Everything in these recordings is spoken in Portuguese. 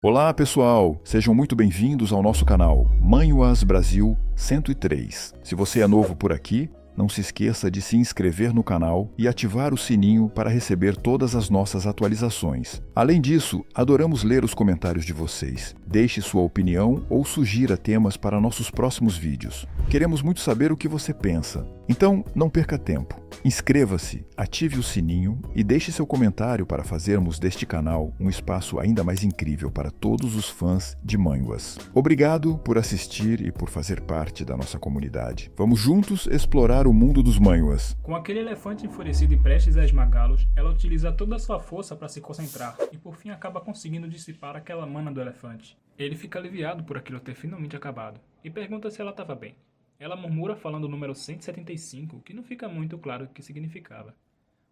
Olá pessoal, sejam muito bem-vindos ao nosso canal Manhwas Brasil 103. Se você é novo por aqui, não se esqueça de se inscrever no canal e ativar o sininho para receber todas as nossas atualizações. Além disso, adoramos ler os comentários de vocês. Deixe sua opinião ou sugira temas para nossos próximos vídeos. Queremos muito saber o que você pensa. Então, não perca tempo. Inscreva-se, ative o sininho e deixe seu comentário para fazermos deste canal um espaço ainda mais incrível para todos os fãs de Manhwas. Obrigado por assistir e por fazer parte da nossa comunidade. Vamos juntos explorar o mundo dos Manhwas. Com aquele elefante enfurecido e prestes a esmagá-los, ela utiliza toda a sua força para se concentrar e por fim acaba conseguindo dissipar aquela mana do elefante. Ele fica aliviado por aquilo ter finalmente acabado e pergunta se ela estava bem. Ela murmura falando o número 175, que não fica muito claro o que significava.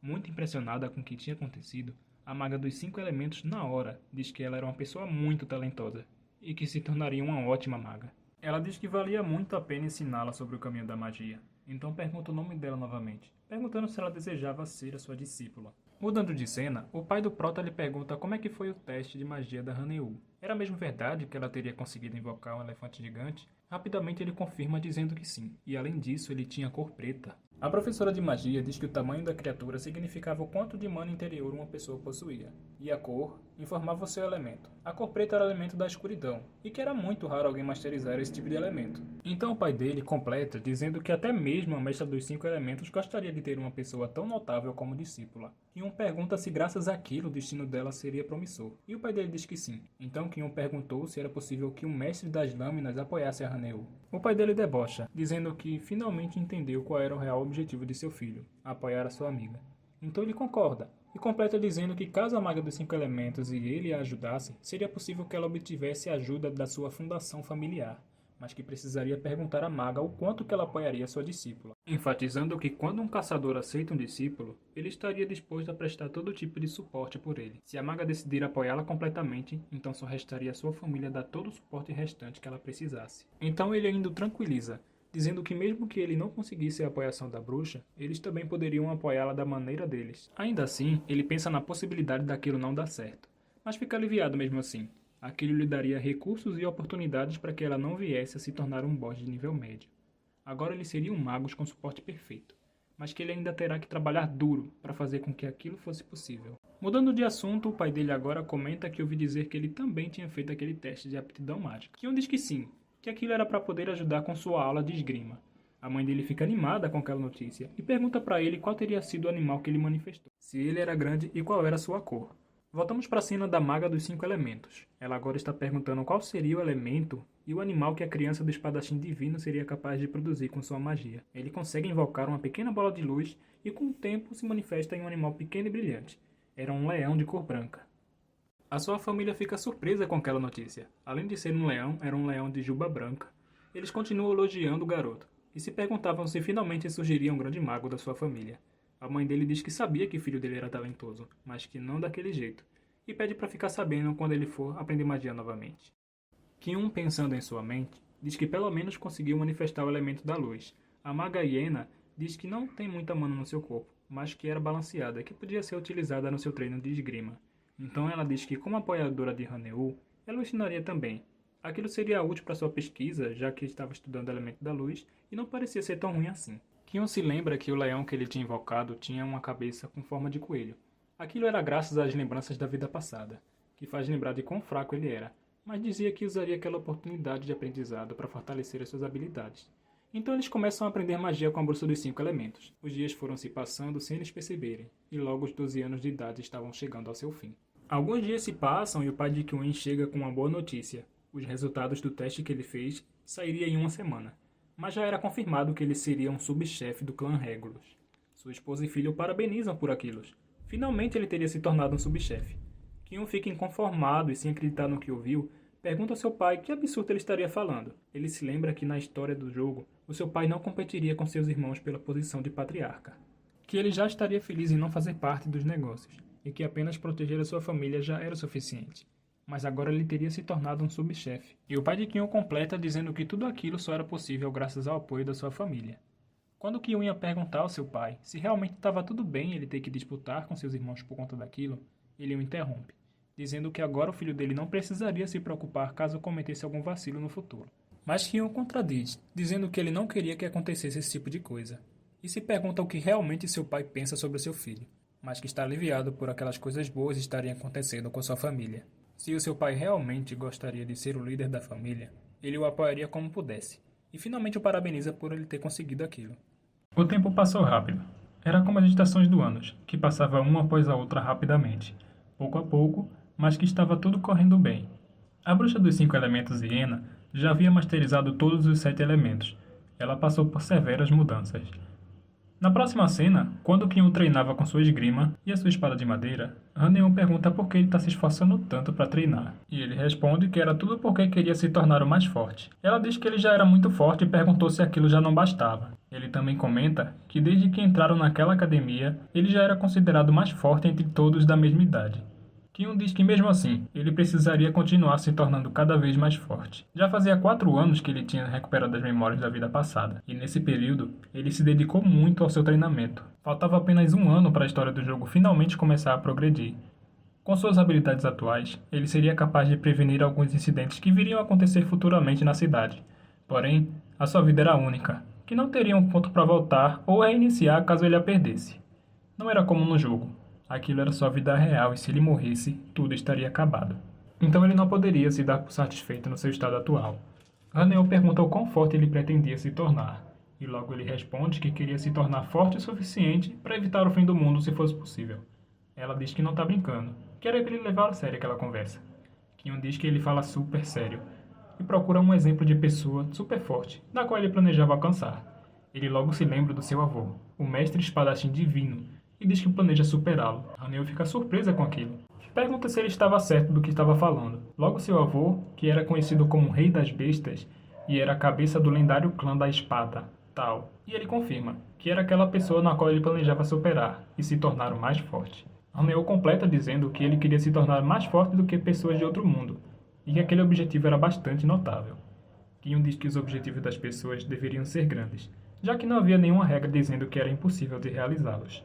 Muito impressionada com o que tinha acontecido, a maga dos 5 elementos na hora diz que ela era uma pessoa muito talentosa e que se tornaria uma ótima maga. Ela diz que valia muito a pena ensiná-la sobre o caminho da magia, então pergunta o nome dela novamente, perguntando se ela desejava ser a sua discípula. Mudando de cena, o pai do Prota lhe pergunta como é que foi o teste de magia da Haneu. Era mesmo verdade que ela teria conseguido invocar um elefante gigante? Rapidamente ele confirma dizendo que sim, e além disso ele tinha cor preta. A professora de magia diz que o tamanho da criatura significava o quanto de mana interior uma pessoa possuía, e a cor informava o seu elemento. A cor preta era o elemento da escuridão, e que era muito raro alguém masterizar esse tipo de elemento. Então o pai dele completa dizendo que até mesmo a mestra dos 5 elementos gostaria de ter uma pessoa tão notável como discípula. Kyun pergunta se graças àquilo o destino dela seria promissor, e o pai dele diz que sim. Então Kyun perguntou se era possível que o mestre das lâminas apoiasse a Haneu. O pai dele debocha, dizendo que finalmente entendeu qual era o real objetivo de seu filho, apoiar a sua amiga. Então ele concorda, e completa dizendo que caso a maga dos 5 elementos e ele a ajudasse, seria possível que ela obtivesse a ajuda da sua fundação familiar, mas que precisaria perguntar à maga o quanto que ela apoiaria sua discípula, enfatizando que quando um caçador aceita um discípulo, ele estaria disposto a prestar todo tipo de suporte por ele. Se a maga decidir apoiá-la completamente, então só restaria a sua família dar todo o suporte restante que ela precisasse. Então ele ainda o tranquiliza, dizendo que mesmo que ele não conseguisse a apoiação da bruxa, eles também poderiam apoiá-la da maneira deles. Ainda assim, ele pensa na possibilidade daquilo não dar certo, mas fica aliviado mesmo assim. Aquilo lhe daria recursos e oportunidades para que ela não viesse a se tornar um boss de nível médio. Agora eles seriam magos com suporte perfeito, mas que ele ainda terá que trabalhar duro para fazer com que aquilo fosse possível. Mudando de assunto, o pai dele agora comenta que ouvi dizer que ele também tinha feito aquele teste de aptidão mágica. Kyun diz que sim, que aquilo era para poder ajudar com sua aula de esgrima. A mãe dele fica animada com aquela notícia e pergunta para ele qual teria sido o animal que ele manifestou, se ele era grande e qual era a sua cor. Voltamos para a cena da maga dos 5 elementos. Ela agora está perguntando qual seria o elemento e o animal que a criança do espadachim divino seria capaz de produzir com sua magia. Ele consegue invocar uma pequena bola de luz e com o tempo se manifesta em um animal pequeno e brilhante. Era um leão de cor branca. A sua família fica surpresa com aquela notícia. Além de ser um leão, era um leão de juba branca. Eles continuam elogiando o garoto e se perguntavam se finalmente surgiria um grande mago da sua família. A mãe dele diz que sabia que o filho dele era talentoso, mas que não daquele jeito, e pede para ficar sabendo quando ele for aprender magia novamente. Kyun, pensando em sua mente, diz que pelo menos conseguiu manifestar o elemento da luz. A maga Hiena diz que não tem muita mana no seu corpo, mas que era balanceada e que podia ser utilizada no seu treino de esgrima. Então ela diz que, como apoiadora de Haneu, ela o ensinaria também. Aquilo seria útil para sua pesquisa, já que estava estudando o elemento da luz, e não parecia ser tão ruim assim. Kyun se lembra que o leão que ele tinha invocado tinha uma cabeça com forma de coelho. Aquilo era graças às lembranças da vida passada, que faz lembrar de quão fraco ele era, mas dizia que usaria aquela oportunidade de aprendizado para fortalecer as suas habilidades. Então eles começam a aprender magia com a bruxa dos 5 elementos. Os dias foram se passando sem eles perceberem, e logo os 12 anos de idade estavam chegando ao seu fim. Alguns dias se passam e o pai de Kyun chega com uma boa notícia. Os resultados do teste que ele fez sairiam em uma semana, mas já era confirmado que ele seria um subchefe do clã Regulus. Sua esposa e filho o parabenizam por aquilo. Finalmente ele teria se tornado um subchefe. Kyun fica inconformado e, sem acreditar no que ouviu, pergunta ao seu pai que absurdo ele estaria falando. Ele se lembra que na história do jogo, o seu pai não competiria com seus irmãos pela posição de patriarca, que ele já estaria feliz em não fazer parte dos negócios, e que apenas proteger a sua família já era o suficiente. Mas agora ele teria se tornado um subchefe. E o pai de Kyun completa dizendo que tudo aquilo só era possível graças ao apoio da sua família. Quando Kyun ia perguntar ao seu pai se realmente estava tudo bem ele ter que disputar com seus irmãos por conta daquilo, ele o interrompe, dizendo que agora o filho dele não precisaria se preocupar caso cometesse algum vacilo no futuro. Mas Kion o contradiz, dizendo que ele não queria que acontecesse esse tipo de coisa, e se pergunta o que realmente seu pai pensa sobre seu filho, mas que está aliviado por aquelas coisas boas estarem acontecendo com sua família. Se o seu pai realmente gostaria de ser o líder da família, ele o apoiaria como pudesse, e finalmente o parabeniza por ele ter conseguido aquilo. O tempo passou rápido. Era como as estações do ano, que passava uma após a outra rapidamente, pouco a pouco, mas que estava tudo correndo bem. A bruxa dos 5 elementos Iena já havia masterizado todos os 7 elementos. Ela passou por severas mudanças. Na próxima cena, quando Kion treinava com sua esgrima e a sua espada de madeira, Hanneon pergunta por que ele está se esforçando tanto para treinar. E ele responde que era tudo porque queria se tornar o mais forte. Ela diz que ele já era muito forte e perguntou se aquilo já não bastava. Ele também comenta que desde que entraram naquela academia, ele já era considerado o mais forte entre todos da mesma idade. Kion diz que mesmo assim, ele precisaria continuar se tornando cada vez mais forte. Já fazia 4 anos que ele tinha recuperado as memórias da vida passada, e nesse período, ele se dedicou muito ao seu treinamento. Faltava apenas 1 ano para a história do jogo finalmente começar a progredir. Com suas habilidades atuais, ele seria capaz de prevenir alguns incidentes que viriam a acontecer futuramente na cidade. Porém, a sua vida era única, que não teria um ponto para voltar ou reiniciar caso ele a perdesse. Não era como no jogo. Aquilo era sua vida real e se ele morresse, tudo estaria acabado. Então ele não poderia se dar por satisfeito no seu estado atual. Hanneon pergunta o quão forte ele pretendia se tornar, e logo ele responde que queria se tornar forte o suficiente para evitar o fim do mundo se fosse possível. Ela diz que não está brincando, que era para ele levar a sério aquela conversa. Kion diz que ele fala super sério, e procura um exemplo de pessoa super forte, da qual ele planejava alcançar. Ele logo se lembra do seu avô, o mestre espadachim divino, e diz que planeja superá-lo. Hanneon fica surpresa com aquilo. Pergunta se ele estava certo do que estava falando. Logo seu avô, que era conhecido como Rei das Bestas, e era a cabeça do lendário clã da Espada, Tal. E ele confirma que era aquela pessoa na qual ele planejava superar e se tornar o mais forte. Hanneon completa dizendo que ele queria se tornar mais forte do que pessoas de outro mundo, e que aquele objetivo era bastante notável. Kion diz que os objetivos das pessoas deveriam ser grandes, já que não havia nenhuma regra dizendo que era impossível de realizá-los.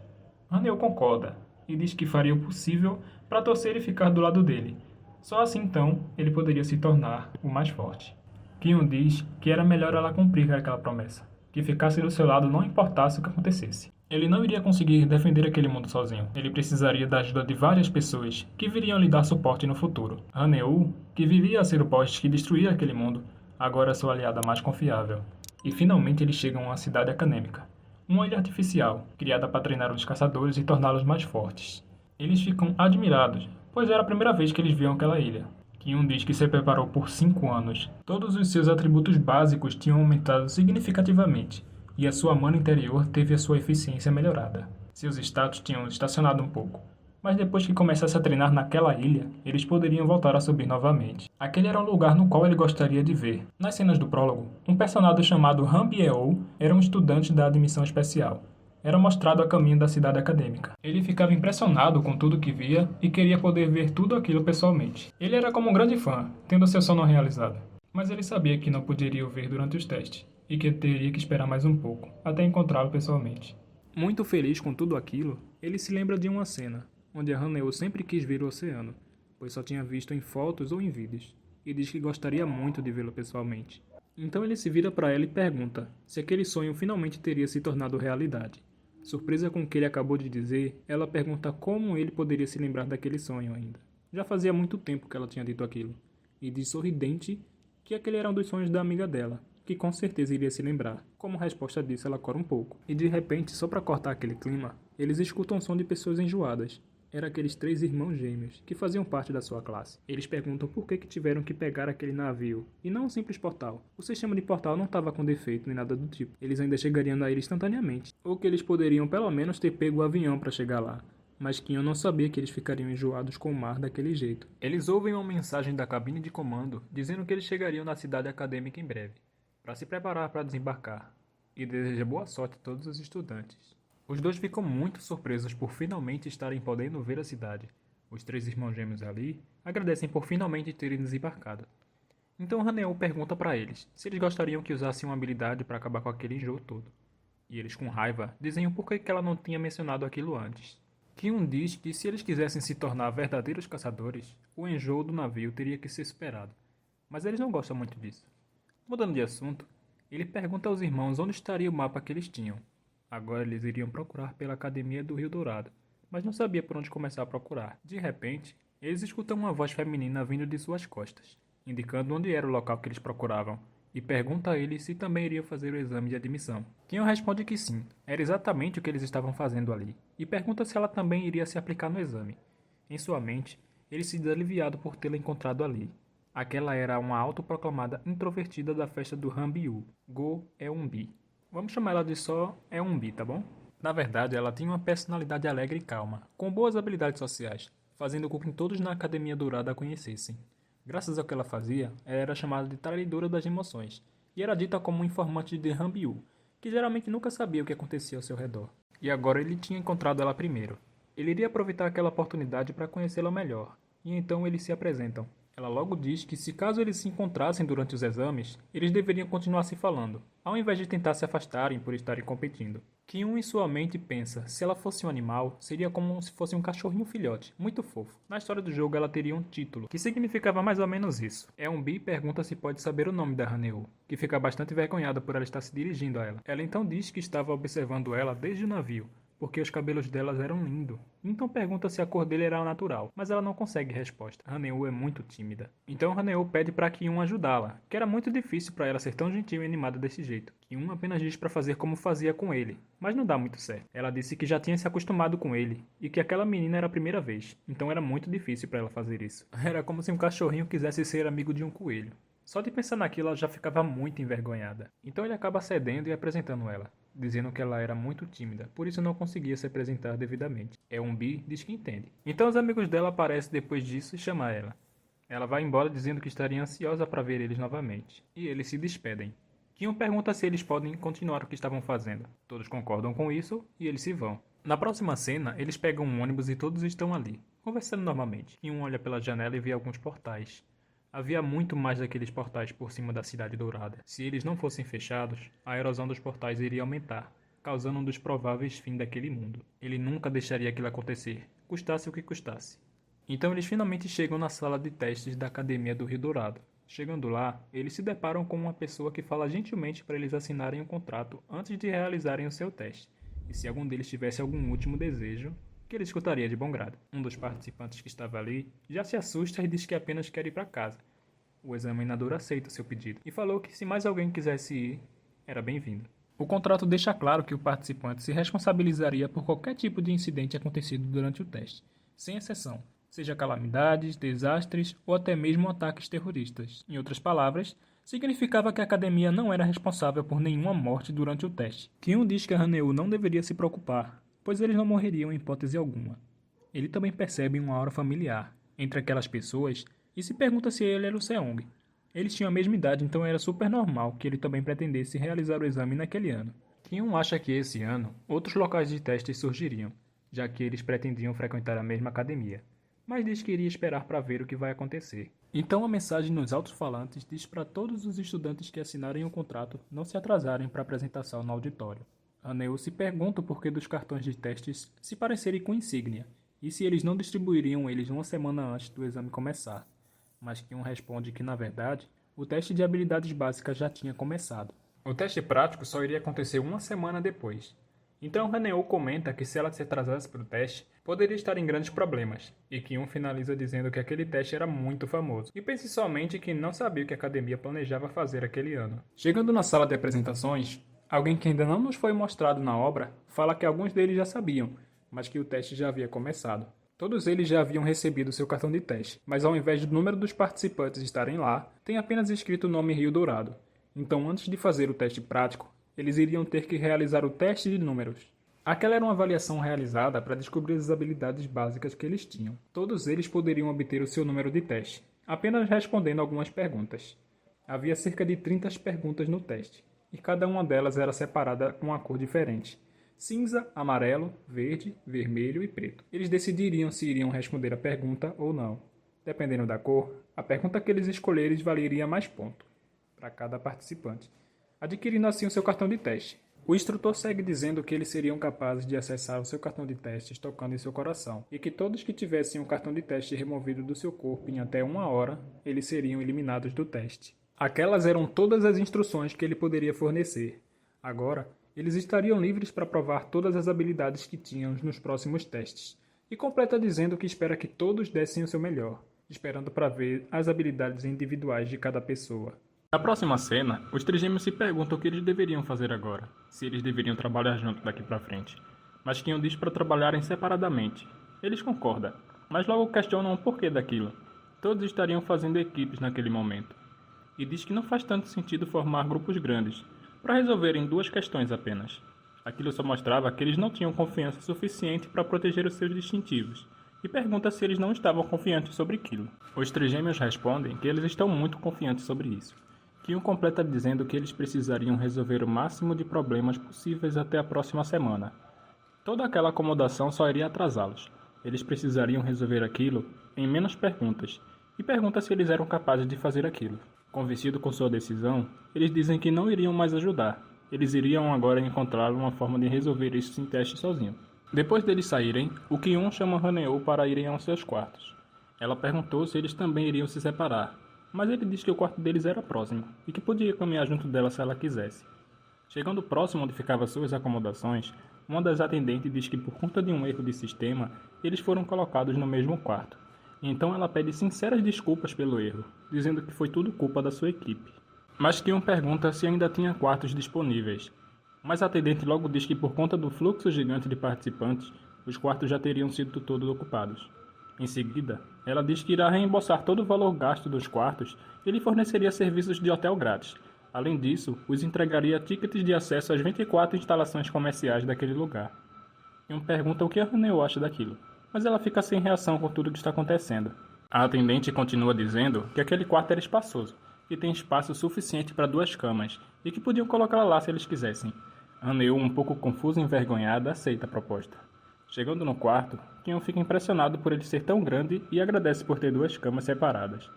Hanneon concorda e diz que faria o possível para torcer e ficar do lado dele. Só assim então ele poderia se tornar o mais forte. Kion diz que era melhor ela cumprir aquela promessa, que ficasse do seu lado não importasse o que acontecesse. Ele não iria conseguir defender aquele mundo sozinho. Ele precisaria da ajuda de várias pessoas que viriam lhe dar suporte no futuro. Hanneon, que viria a ser o boss que destruía aquele mundo, agora é sua aliada mais confiável. E finalmente eles chegam a uma cidade acadêmica. Uma ilha artificial, criada para treinar os caçadores e torná-los mais fortes. Eles ficam admirados, pois era a primeira vez que eles viam aquela ilha. Kion diz que se preparou por 5 anos. Todos os seus atributos básicos tinham aumentado significativamente, e a sua mana interior teve a sua eficiência melhorada. Seus status tinham estacionado um pouco, mas depois que começasse a treinar naquela ilha, eles poderiam voltar a subir novamente. Aquele era um lugar no qual ele gostaria de ver. Nas cenas do prólogo, um personagem chamado Han Bieo era um estudante da admissão especial. Era mostrado a caminho da cidade acadêmica. Ele ficava impressionado com tudo que via e queria poder ver tudo aquilo pessoalmente. Ele era como um grande fã, tendo seu sonho realizado. Mas ele sabia que não poderia o ver durante os testes, e que teria que esperar mais um pouco, até encontrá-lo pessoalmente. Muito feliz com tudo aquilo, ele se lembra de uma cena, onde a Hanneon sempre quis ver o oceano, pois só tinha visto em fotos ou em vídeos, e diz que gostaria muito de vê-lo pessoalmente. Então ele se vira para ela e pergunta se aquele sonho finalmente teria se tornado realidade. Surpresa com o que ele acabou de dizer, ela pergunta como ele poderia se lembrar daquele sonho ainda. Já fazia muito tempo que ela tinha dito aquilo, e diz sorridente que aquele era um dos sonhos da amiga dela, que com certeza iria se lembrar. Como resposta disso, ela cora um pouco. E de repente, só para cortar aquele clima, eles escutam um som de pessoas enjoadas. Eram aqueles 3 irmãos gêmeos, que faziam parte da sua classe. Eles perguntam por que tiveram que pegar aquele navio, e não um simples portal. O sistema de portal não estava com defeito nem nada do tipo. Eles ainda chegariam na ilha instantaneamente. Ou que eles poderiam pelo menos ter pego o avião para chegar lá. Mas Kion não sabia que eles ficariam enjoados com o mar daquele jeito. Eles ouvem uma mensagem da cabine de comando, dizendo que eles chegariam na cidade acadêmica em breve, para se preparar para desembarcar, e deseja boa sorte a todos os estudantes. Os dois ficam muito surpresos por finalmente estarem podendo ver a cidade. Os 3 irmãos gêmeos ali agradecem por finalmente terem desembarcado. Então Hanneon pergunta para eles se eles gostariam que usassem uma habilidade para acabar com aquele enjoo todo. E eles com raiva dizem o porquê que ela não tinha mencionado aquilo antes. Kyun diz que se eles quisessem se tornar verdadeiros caçadores, o enjoo do navio teria que ser superado, mas eles não gostam muito disso. Mudando de assunto, ele pergunta aos irmãos onde estaria o mapa que eles tinham. Agora eles iriam procurar pela Academia do Rio Dourado, mas não sabia por onde começar a procurar. De repente, eles escutam uma voz feminina vindo de suas costas, indicando onde era o local que eles procuravam, e pergunta a ele se também iria fazer o exame de admissão. Kyun responde que sim, era exatamente o que eles estavam fazendo ali, e pergunta se ela também iria se aplicar no exame. Em sua mente, ele se diz aliviado por tê-la encontrado ali. Aquela era uma autoproclamada introvertida da festa do Hanbiu. Go Eun-bi. Vamos chamar ela de só Eun-bi, tá bom? Na verdade, ela tinha uma personalidade alegre e calma, com boas habilidades sociais, fazendo com que todos na Academia Dourada a conhecessem. Graças ao que ela fazia, ela era chamada de traidora das emoções, e era dita como um informante de Hanbiu, que geralmente nunca sabia o que acontecia ao seu redor. E agora ele tinha encontrado ela primeiro. Ele iria aproveitar aquela oportunidade para conhecê-la melhor, e então eles se apresentam. Ela logo diz que se caso eles se encontrassem durante os exames, eles deveriam continuar se falando, ao invés de tentar se afastarem por estarem competindo. Kyun em sua mente pensa, se ela fosse um animal, seria como se fosse um cachorrinho filhote, muito fofo. Na história do jogo ela teria um título, que significava mais ou menos isso. Eun-bi pergunta se pode saber o nome da Haneu, que fica bastante envergonhada por ela estar se dirigindo a ela. Ela então diz que estava observando ela desde o navio, porque os cabelos delas eram lindos. Então pergunta se a cor dele era natural, mas ela não consegue resposta. Haneu é muito tímida. Então Haneu pede para Kyun ajudá-la, que era muito difícil para ela ser tão gentil e animada desse jeito. Kyun apenas diz para fazer como fazia com ele, mas não dá muito certo. Ela disse que já tinha se acostumado com ele, e que aquela menina era a primeira vez, então era muito difícil para ela fazer isso. Era como se um cachorrinho quisesse ser amigo de um coelho. Só de pensar naquilo ela já ficava muito envergonhada. Então ele acaba cedendo e apresentando ela, dizendo que ela era muito tímida, por isso não conseguia se apresentar devidamente. Eun-bi diz que entende. Então os amigos dela aparecem depois disso e chamam ela. Ela vai embora dizendo que estaria ansiosa para ver eles novamente, e eles se despedem. Kyun pergunta se eles podem continuar o que estavam fazendo. Todos concordam com isso e eles se vão. Na próxima cena, eles pegam um ônibus e todos estão ali, conversando normalmente. Kyun olha pela janela e vê alguns portais. Havia muito mais daqueles portais por cima da Cidade Dourada. Se eles não fossem fechados, a erosão dos portais iria aumentar, causando um dos prováveis fins daquele mundo. Ele nunca deixaria aquilo acontecer, custasse o que custasse. Então eles finalmente chegam na sala de testes da Academia do Rio Dourado. Chegando lá, eles se deparam com uma pessoa que fala gentilmente para eles assinarem um contrato antes de realizarem o seu teste, e se algum deles tivesse algum último desejo, que ele escutaria de bom grado. Um dos participantes que estava ali já se assusta e diz que apenas quer ir para casa. O examinador aceita seu pedido e falou que se mais alguém quisesse ir, era bem-vindo. O contrato deixa claro que o participante se responsabilizaria por qualquer tipo de incidente acontecido durante o teste, sem exceção, seja calamidades, desastres ou até mesmo ataques terroristas. Em outras palavras, significava que a academia não era responsável por nenhuma morte durante o teste. Kyun diz que a Haneu não deveria se preocupar, pois eles não morreriam em hipótese alguma. Ele também percebe uma aura familiar entre aquelas pessoas e se pergunta se ele era o Seong. Eles tinham a mesma idade, então era super normal que ele também pretendesse realizar o exame naquele ano. Kyun acha que esse ano outros locais de testes surgiriam, já que eles pretendiam frequentar a mesma academia, mas diz que iria esperar para ver o que vai acontecer. Então a mensagem nos alto-falantes diz para todos os estudantes que assinarem o contrato não se atrasarem para a apresentação no auditório. Haneu se pergunta o porquê dos cartões de testes se parecerem com insígnia, e se eles não distribuiriam eles uma semana antes do exame começar. Mas Kyun responde que, na verdade, o teste de habilidades básicas já tinha começado. O teste prático só iria acontecer uma semana depois. Então Haneu comenta que se ela se atrasasse para o teste, poderia estar em grandes problemas, e Kyun finaliza dizendo que aquele teste era muito famoso, e pense somente que não sabia o que a academia planejava fazer aquele ano. Chegando na sala de apresentações, alguém que ainda não nos foi mostrado na obra fala que alguns deles já sabiam, mas que o teste já havia começado. Todos eles já haviam recebido seu cartão de teste, mas ao invés do número dos participantes estarem lá, tem apenas escrito o nome Rio Dourado. Então, antes de fazer o teste prático, eles iriam ter que realizar o teste de números. Aquela era uma avaliação realizada para descobrir as habilidades básicas que eles tinham. Todos eles poderiam obter o seu número de teste, apenas respondendo algumas perguntas. Havia cerca de 30 perguntas no teste, e cada uma delas era separada com uma cor diferente: cinza, amarelo, verde, vermelho e preto. Eles decidiriam se iriam responder a pergunta ou não. Dependendo da cor, a pergunta que eles escolherem valeria mais pontos para cada participante, adquirindo assim o seu cartão de teste. O instrutor segue dizendo que eles seriam capazes de acessar o seu cartão de testes tocando em seu coração, e que todos que tivessem o cartão de teste removido do seu corpo em até 1 hora, eles seriam eliminados do teste. Aquelas eram todas as instruções que ele poderia fornecer. Agora, eles estariam livres para provar todas as habilidades que tinham nos próximos testes, e completa dizendo que espera que todos dessem o seu melhor, esperando para ver as habilidades individuais de cada pessoa. Na próxima cena, os trigêmeos se perguntam o que eles deveriam fazer agora, se eles deveriam trabalhar juntos daqui pra frente. Mas Kion diz para trabalharem separadamente. Eles concordam, mas logo questionam o porquê daquilo. Todos estariam fazendo equipes naquele momento. E diz que não faz tanto sentido formar grupos grandes, para resolverem 2 questões apenas. Aquilo só mostrava que eles não tinham confiança suficiente para proteger os seus distintivos, e pergunta se eles não estavam confiantes sobre aquilo. Os trigêmeos respondem que eles estão muito confiantes sobre isso. Kion completa dizendo que eles precisariam resolver o máximo de problemas possíveis até a próxima semana. Toda aquela acomodação só iria atrasá-los. Eles precisariam resolver aquilo em menos perguntas, e pergunta se eles eram capazes de fazer aquilo. Convencido com sua decisão, eles dizem que não iriam mais ajudar. Eles iriam agora encontrar uma forma de resolver isso sem teste sozinho. Depois deles saírem, o Kion chama Haneo para irem aos seus quartos. Ela perguntou se eles também iriam se separar, mas ele disse que o quarto deles era próximo e que podia caminhar junto dela se ela quisesse. Chegando próximo onde ficavam suas acomodações, uma das atendentes diz que por conta de um erro de sistema, eles foram colocados no mesmo quarto. Então ela pede sinceras desculpas pelo erro, dizendo que foi tudo culpa da sua equipe. Mas Kion pergunta se ainda tinha quartos disponíveis. Mas a atendente logo diz que por conta do fluxo gigante de participantes, os quartos já teriam sido todos ocupados. Em seguida, ela diz que irá reembolsar todo o valor gasto dos quartos e lhe forneceria serviços de hotel grátis. Além disso, os entregaria tickets de acesso às 24 instalações comerciais daquele lugar. Kion pergunta o que a Haneo acha daquilo, mas ela fica sem reação com tudo o que está acontecendo. A atendente continua dizendo que aquele quarto era espaçoso, que tem espaço suficiente para 2 camas e que podiam colocá-la lá se eles quisessem. Haneo, um pouco confusa e envergonhada, aceita a proposta. Chegando no quarto, Kion fica impressionado por ele ser tão grande e agradece por ter 2 camas separadas.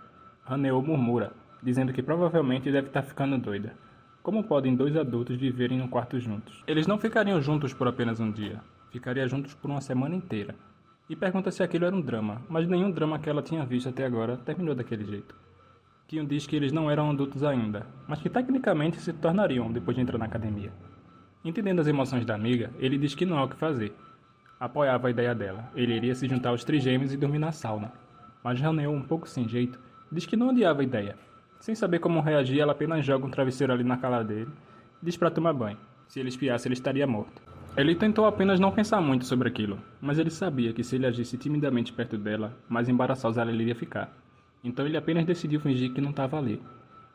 Haneo murmura, dizendo que provavelmente deve estar ficando doida. Como podem 2 adultos viverem num quarto juntos? Eles não ficariam juntos por apenas um dia, ficariam juntos por uma semana inteira. E pergunta se aquilo era um drama, mas nenhum drama que ela tinha visto até agora terminou daquele jeito. Kion diz que eles não eram adultos ainda, mas que tecnicamente se tornariam depois de entrar na academia. Entendendo as emoções da amiga, ele diz que não há o que fazer. Apoiava a ideia dela. Ele iria se juntar aos trigêmeos e dormir na sauna. Mas Haneo, um pouco sem jeito, diz que não odiava a ideia. Sem saber como reagir, ela apenas joga um travesseiro ali na cara dele e diz para tomar banho. Se ele espiasse, ele estaria morto. Ele tentou apenas não pensar muito sobre aquilo, mas ele sabia que se ele agisse timidamente perto dela, mais embaraçosa ela iria ficar. Então ele apenas decidiu fingir que não estava ali.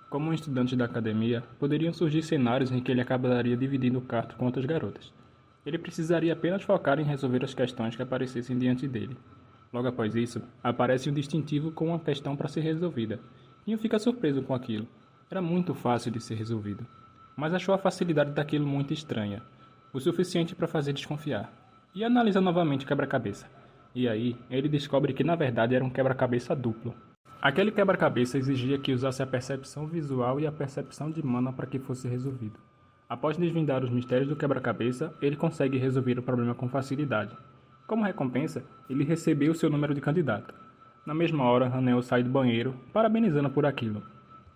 Como um estudante da academia, poderiam surgir cenários em que ele acabaria dividindo o quarto com outras garotas. Ele precisaria apenas focar em resolver as questões que aparecessem diante dele. Logo após isso, aparece um distintivo com uma questão para ser resolvida. Kion fica surpreso com aquilo. Era muito fácil de ser resolvido. Mas achou a facilidade daquilo muito estranha. O suficiente para fazer desconfiar. E analisa novamente o quebra-cabeça. E aí, ele descobre que na verdade era um quebra-cabeça duplo. Aquele quebra-cabeça exigia que usasse a percepção visual e a percepção de mana para que fosse resolvido. Após desvendar os mistérios do quebra-cabeça, ele consegue resolver o problema com facilidade. Como recompensa, ele recebeu seu número de candidato. Na mesma hora, Haneo sai do banheiro, parabenizando por aquilo.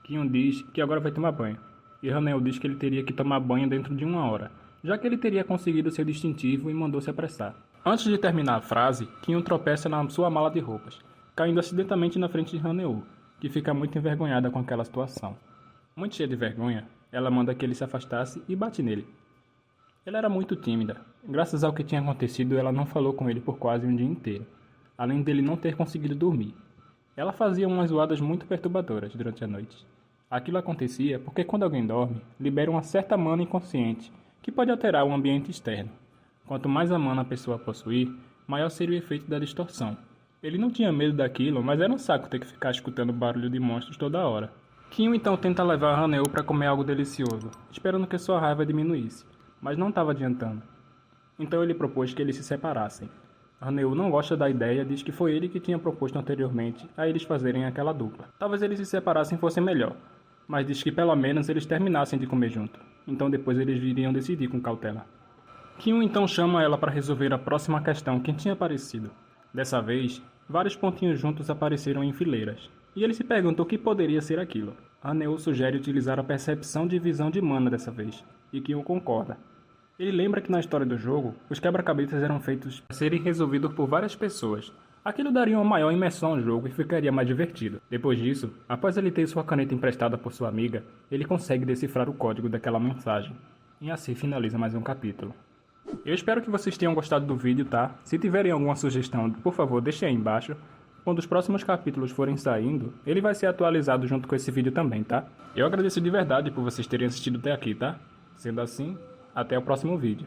Kion diz que agora vai tomar banho, e Haneo diz que ele teria que tomar banho dentro de 1 hora, já que ele teria conseguido seu distintivo e mandou se apressar. Antes de terminar a frase, Kion tropeça na sua mala de roupas, caindo acidentalmente na frente de Haneo, que fica muito envergonhada com aquela situação. Muito cheia de vergonha, ela manda que ele se afastasse e bate nele. Ela era muito tímida. Graças ao que tinha acontecido, ela não falou com ele por quase um dia inteiro, além dele não ter conseguido dormir. Ela fazia umas zoadas muito perturbadoras durante a noite. Aquilo acontecia porque quando alguém dorme, libera uma certa mana inconsciente, que pode alterar o ambiente externo. Quanto mais a mana a pessoa possuir, maior seria o efeito da distorção. Ele não tinha medo daquilo, mas era um saco ter que ficar escutando barulho de monstros toda hora. Kion então tenta levar Haneo para comer algo delicioso, esperando que sua raiva diminuísse, mas não estava adiantando. Então ele propôs que eles se separassem. Haneo não gosta da ideia e diz que foi ele que tinha proposto anteriormente a eles fazerem aquela dupla. Talvez eles se separassem fosse melhor, mas diz que pelo menos eles terminassem de comer junto. Então depois eles iriam decidir com cautela. Kyun então chama ela para resolver a próxima questão que tinha aparecido. Dessa vez, vários pontinhos juntos apareceram em fileiras, e ele se pergunta o que poderia ser aquilo. Haneo sugere utilizar a percepção de visão de mana dessa vez, e Kyun concorda. Ele lembra que na história do jogo, os quebra-cabeças eram feitos para serem resolvidos por várias pessoas. Aquilo daria uma maior imersão ao jogo e ficaria mais divertido. Depois disso, após ele ter sua caneta emprestada por sua amiga, ele consegue decifrar o código daquela mensagem. E assim finaliza mais um capítulo. Eu espero que vocês tenham gostado do vídeo, tá? Se tiverem alguma sugestão, por favor, deixem aí embaixo. Quando os próximos capítulos forem saindo, ele vai ser atualizado junto com esse vídeo também, tá? Eu agradeço de verdade por vocês terem assistido até aqui, tá? Sendo assim, até o próximo vídeo.